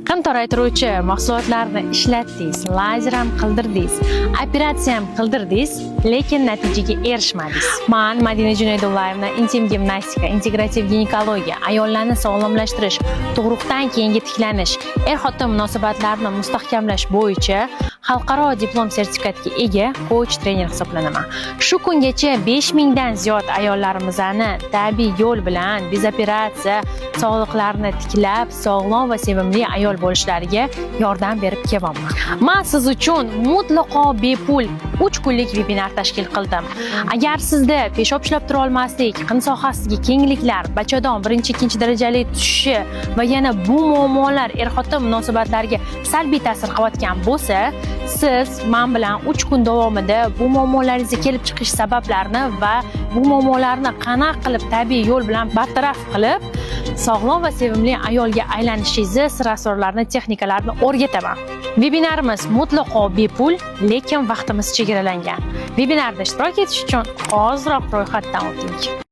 Qon toraytiruvchi mahsulotlarni ishlatdingiz, lazer ham qildirdingiz, operatsiya ham qildirdingiz, lekin natijaga erishmadingiz. Men Madina Junaydullayevaning intim gimnastika, integrativ ginekologiya, ayollarni sog'lomlashtirish, tug'ruqdan keyingi tiklanish, er-xotin munosabatlarini mustahkamlash bo'yicha xalqaro diplom sertifikatiga ega coach trener hisoblanaman. Shu kungacha 5000 dan ziyod ayollarimizni tabiiy yo'l bilan bezoperatsiya sog'liqlarini tiklab, sog'lom va sevimli ayol bo'lishlariga yordam berib kelyapman. Men siz uchun mutlaqo bepul 3 kunlik webinar tashkil qildim. Agar sizda peshob ishlab tura olmaslik, qin sohasidagi kengliklar, bachadon birinchi, ikkinchi darajali tushishi va yana bu muammolar er-xotin munosabatlariga salbiy ta'sir qilayotgan bo'lsa, siz men bilan 3 kun davomida bu muammolaringizga kelib chiqish sabablarini va bu muammolarni qanaqa qilib tabiiy yo'l bilan bartaraf qilib, sog'lom va sevimli ayolga aylanishingizni sir asrorlarini, texnikalarni o'rgataman. Webinarimiz mutlaqo bepul, lekin vaqtimiz chegaralangan. Webinarda ishtirok etish uchun hoziroq ro'yxatdan o'ting.